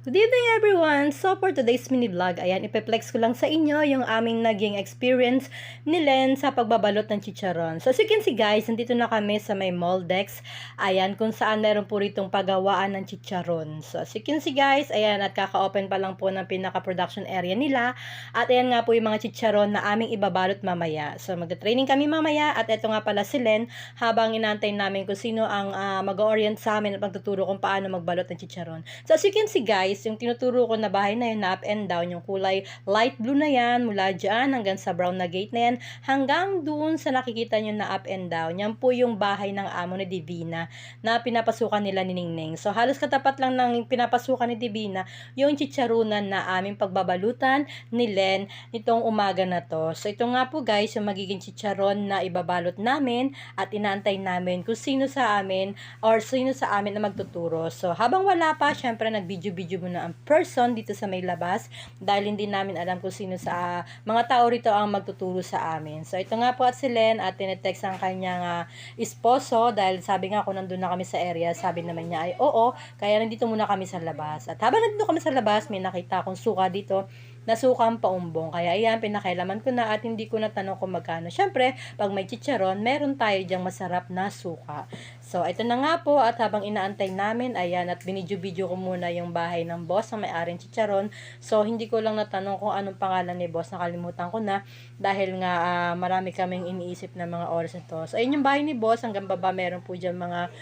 Good evening everyone! So for today's mini vlog, ayan, ipeplex ko lang sa inyo yung aming naging experience ni Len sa pagbabalot ng chicharon. So as you can see guys, nandito na kami sa may Moldex, ayan, kung saan meron po ritong paggawaan ng chicharon. So as you can see guys, ayan, at kaka-open pa lang po ng pinaka-production area nila. At ayan nga po yung mga chicharon na aming ibabalot mamaya. So magta-training kami mamaya at eto nga pala si Len habang inaantay namin kung sino ang mag-orient sa amin at magtuturo kung paano magbalot ng chicharon. So as you can see guys, yung tinuturo ko na bahay na yun na up and down, yung kulay light blue na yan, mula dyan hanggang sa brown na gate na yan, hanggang dun sa nakikita nyo na up and down, yan po yung bahay ng amo ni Divina na pinapasukan nila ni Ningning. So halos katapat lang ng pinapasukan ni Divina yung chicharunan na aming pagbabalutan ni Len nitong umaga na to. So ito nga po guys, yung magiging chicharon na ibabalot namin at inaantay namin kung sino sa amin or sino sa amin na magtuturo. So habang wala pa, syempre nag-video-video muna ang person dito sa may labas dahil hindi namin alam kung sino sa mga tao rito ang magtuturo sa amin. So ito nga po at si Len at tinetext ang kanyang esposo dahil sabi nga kung nandun na kami sa area, sabi naman niya ay oo, kaya nandito muna kami sa labas. At habang nandito kami sa labas, may nakita akong suka dito na sukang paumbong. Kaya ayan, pinakailaman ko na at hindi ko na tanong kung magkano. Syempre, pag may chicharon, meron tayo diyang masarap na suka. So, ito na nga po at habang inaantay namin, ayan, at binidyo-video ko muna yung bahay ng boss na may-aring chicharon. So, hindi ko lang natanong kung anong pangalan ni boss. Nakalimutan ko na dahil nga marami kaming iniisip na mga oras nito. So, ayun yung bahay ni boss. Hanggang baba, meron po dyan mga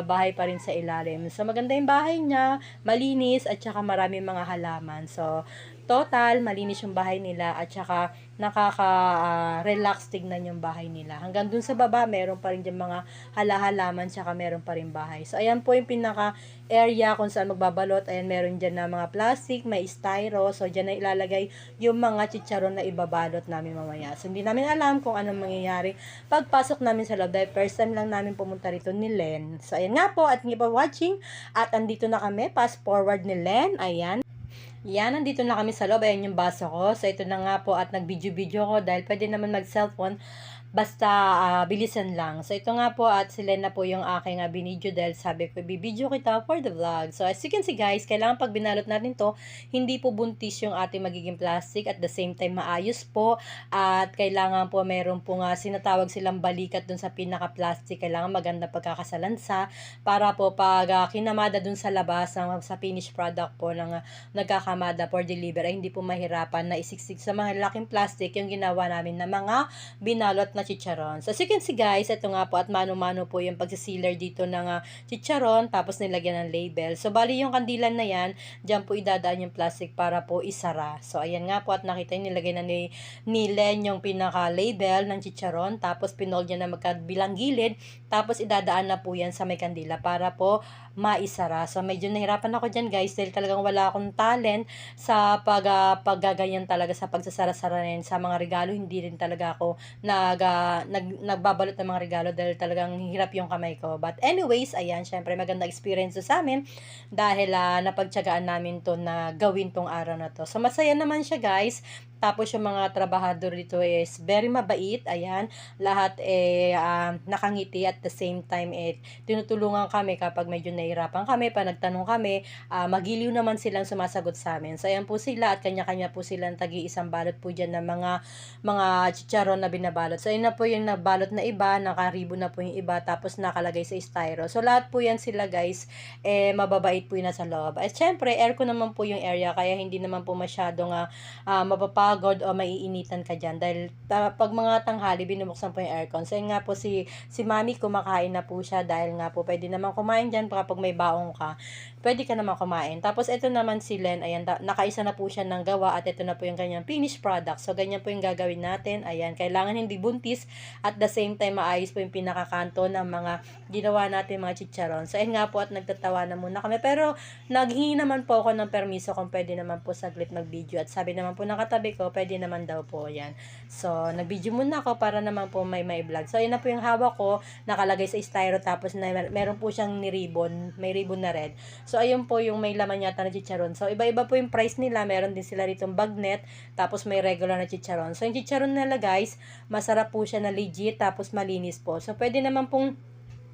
bahay pa rin sa ilalim. So, maganda yung bahay niya, malinis at saka marami mga halaman. So, total, malinis yung bahay nila at saka nakaka-relax tignan yung bahay nila. Hanggang dun sa baba, meron pa rin dyan mga halahalaman tsaka meron pa rin bahay. So, ayan po yung pinaka-area kung saan magbabalot. Ayan, meron dyan na mga plastic, may styro. So, dyan na ilalagay yung mga chicharon na ibabalot namin mamaya. So, hindi namin alam kung anong mangyayari pagpasok namin sa loob. Dahil first time lang namin pumunta rito ni Len. So, ayan nga po at hindi pa watching. At andito na kami, fast forward ni Len. Ayan. Yan, nandito na kami sa loob. Ayan yung baso ko. So, ito na nga po at nag-video-video ko dahil pwede naman mag-cellphone. Basta bilisan lang. So, ito nga po at si Lena po yung aking binidyo dahil sabi ko, bibidyo kita for the vlog. So, as you can see guys, kailangan pag binalot natin to, hindi po buntis yung ating magiging plastic at the same time maayos po. At kailangan po meron po nga sinatawag silang balikat dun sa pinaka-plastic. Kailangan maganda pagkakasalansa para po pag kinamada dun sa labas sa finished product po ng nagkakamada for deliver ay hindi po mahirapan na isiksik sa mga laking plastic yung ginawa namin na mga binalot na chicharon. So, as you can see guys, ito nga po at mano-mano po yung pagsisealer dito ng chicharon tapos nilagyan ng label. So, bali yung kandilan na yan, dyan po idadaan yung plastic para po isara. So, ayan nga po at nakita yung nilagay na ni Len yung pinaka-label ng chicharon tapos pinold niya na magkabilang gilid tapos idadaan na po yan sa may kandila para po maisara. So, medyo nahirapan ako dyan guys dahil talagang wala akong talent sa paggaganyan talaga sa pagsasara-sara na sa mga regalo. Hindi rin talaga ako nagbabalot ng mga regalo dahil talagang hirap yung kamay ko. But anyways, ayan, syempre maganda experience sa amin dahil napagtyagaan namin to na gawin tong araw na to. So, masaya naman siya guys. Tapos yung mga trabahador dito is very mabait. Ayan, lahat nakangiti at the same time tinutulungan kami kapag medyo nahihirapan kami. Pag nagtanong kami, magiliw naman silang sumasagot sa amin. So, ayan po sila at kanya-kanya po silang tagi-isang balot po dyan ng mga chicharon na binabalot. So, ayan na po yung nabalot na iba, nakaribo na po yung iba, tapos nakalagay sa styro. So, lahat po yan sila guys, mababait po yun nasa loob. At syempre, aircon naman po yung area, kaya hindi naman po masyadong mapapagod o maiinitan ka dyan. Dahil pag mga tanghali, binubuksan po yung aircon. So, yun nga po si mami kumakain na po siya dahil nga po pwede naman kumain dyan kapag may baong ka. Pwede ka naman kumain. Tapos, ito naman si Len, ayan, nakaisa na po siya ng gawa at ito na po yung kanyang finished product. So, ganyan po yung gagawin natin. Ayan, kailangan hindi buntis at the same time maayos po yung pinakakanto ng mga ginawa natin mga chicharon. So, ayun nga po at nagtatawa na muna kami. Pero, naghingi naman po ako ng permiso kung pwede naman po saglit mag-video. At sabi naman po ng katabi ko, pwede naman daw po yan. So, nag-video muna ako para naman po may vlog. So, ayun na po yung hawak ko, nakalagay sa styro tapos meron po siyang ni-ribbon, may ribbon na red. So, ayun po yung may laman yata na chicharon. So, iba-iba po yung price nila. Meron din sila ritong bagnet, tapos may regular na chicharon. So, yung chicharon nila guys, masarap po siya na legit, tapos malinis po. So, pwede naman pong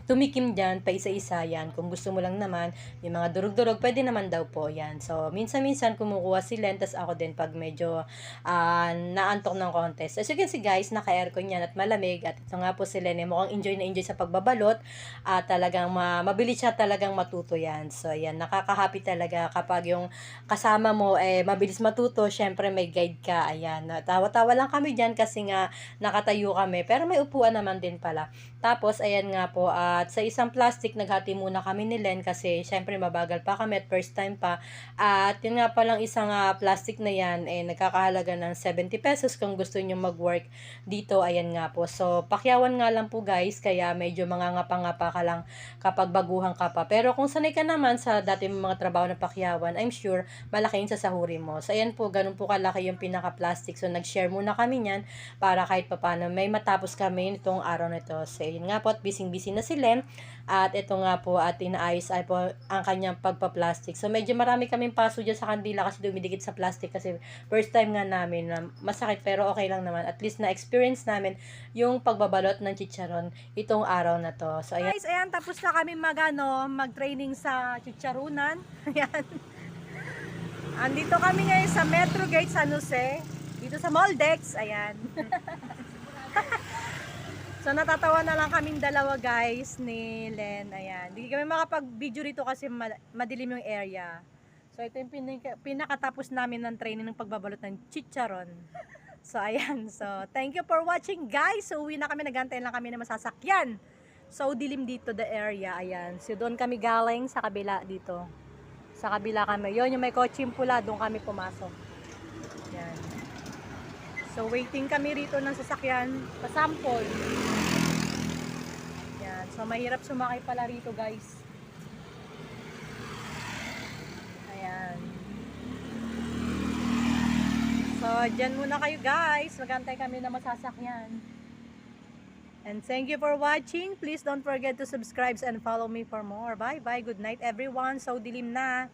tumikim dyan, pa isa-isa yan. Kung gusto mo lang naman, yung mga durog-durog, pwede naman daw po yan. So, minsan-minsan kumukuha si Len, tas ako din pag medyo naantok ng contest. As you can see guys, naka-aircon yan at malamig. At ito nga po si Len, mukhang enjoy na enjoy sa pagbabalot. At talagang mabilis siya talagang matuto yan. So, ayan, nakaka-happy talaga kapag yung kasama mo, mabilis matuto. Syempre, may guide ka. Ayan, tawa-tawa lang kami dyan kasi nga nakatayo kami. Pero may upuan naman din pala. Tapos, ayan nga po, at sa isang plastic, naghati muna kami ni Len kasi syempre mabagal pa kami at first time pa. At yun nga palang isang plastic na yan, nagkakahalaga ng 70 pesos kung gusto nyo mag-work dito. Ayan nga po. So, pakyawan nga lang po guys, kaya medyo mangangapa-ngapa ka lang kapag baguhan ka pa. Pero kung sanay ka naman sa dati mong mga trabaho na pakyawan, I'm sure malaki yung sasahurin mo. So, ayan po, ganun po kalaki yung pinaka-plastic. So, nag-share muna kami niyan para kahit papano may matapos kami nitong araw na ito. So, yun nga po, at busy-busy na si Lem. At ito nga po, at inaayos ay po ang kanyang pagpa-plastic. So, medyo marami kaming paso dyan sa kandila kasi dumidikit sa plastic kasi first time nga namin na masakit pero okay lang naman. At least na-experience namin yung pagbabalot ng chicharon itong araw na to. So, ayan. Guys, ayan, tapos na kami mag-training sa chicharunan. Ayan. Andito kami ngayon sa Metro Gate San Jose. Dito sa Moldex. Ayan. So, natatawa na lang kaming dalawa guys ni Len. Ayan. Hindi kami makapag-video rito kasi madilim yung area. So, ito yung pinakatapos namin ng training ng pagbabalot ng chicharon. So, ayan. So, thank you for watching guys. So, uwi na kami. Nagantay lang kami na masasakyan. So, dilim dito the area. Ayan. So, doon kami galing sa kabila dito. Sa kabila kami. Yun, yung may kotseng pula. Doon kami pumasok. Ayan. So, waiting kami rito ng sasakyan pa-sample. Yan. So, mahirap sumakay pala rito, guys. Ayan. So, dyan muna kayo, guys. Magantay kami na masasakyan. And thank you for watching. Please don't forget to subscribe and follow me for more. Bye-bye. Good night, everyone. So, dilim na.